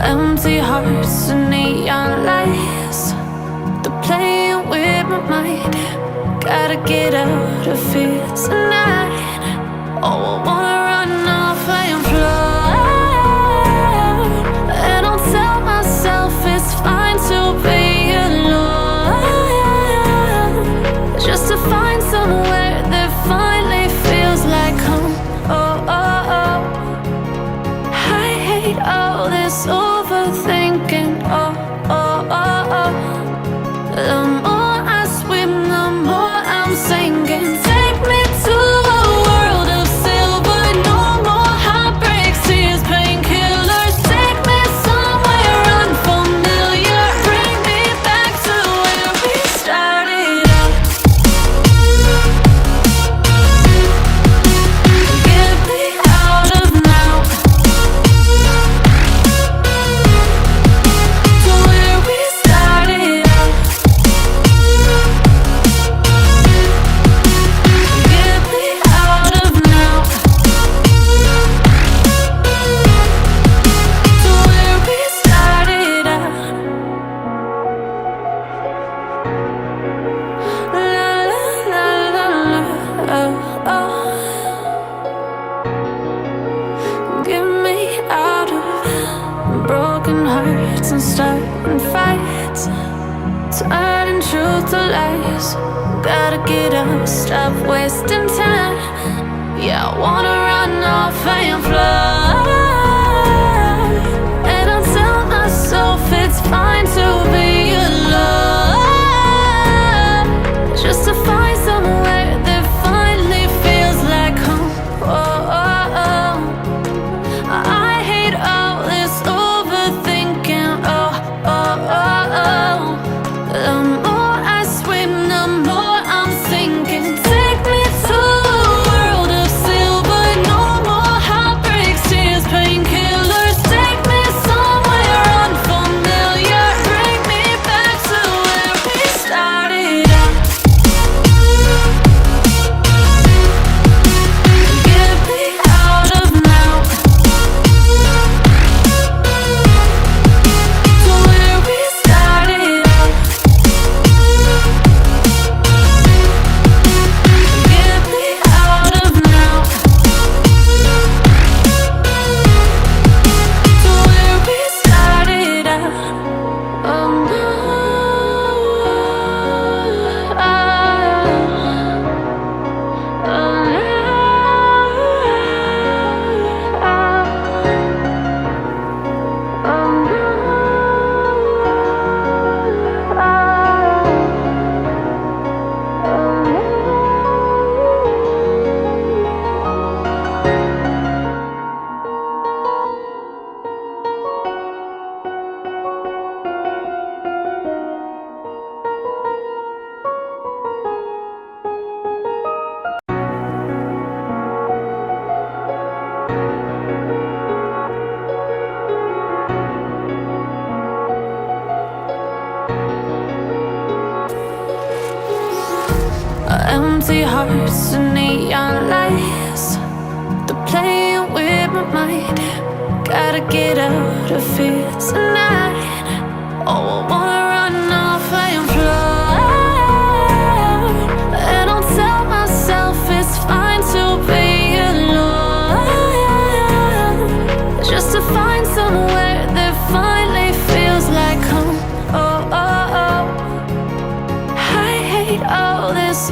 Empty hearts and neon lights, they're playing with my mind. Gotta get out of here tonight. Oh, I wanna run off and fly, and I'll tell myself it's fine to be alone, just to find somewhere that finally feels like home. Oh, oh, oh. I hate all this overthinking. Oh, oh, oh, oh. The more I swim, the more I'm sinking. Take me to a world of silver. No more heartbreaks, tears, painkillers. Take me somewhere unfamiliar. Bring me back to where we started out. Get me out of now, to where we started out. Get me out of now, to where we started out. La la la la la, oh, oh. Get me out of broken hearts and starting fights, turning truth to lies. Gotta get up, stop wasting time. Yeah, I wanna run off and fly, and I'll tell myself it's fine to be alone, just to find somewhere that finally feels like home. Oh, oh, oh. I hate all this overthinking. Oh, oh, oh, oh. The more I swim, the more I'm sinking. Take me to a world of silver. No more heartbreaks, tears, painkillers. Take me somewhere unfamiliar. Bring me back to where we started out. Get me out of now, to where we started out. Get me out of now, to where we started out. Oh no, oh empty hearts and neon lights, they're playing with my mind. Gotta get out of here tonight. Oh, I wanna run off and fly, and I'll tell myself it's fine to be alone, just to find somewhere that finally feels like home. Oh, oh, oh. I hate all this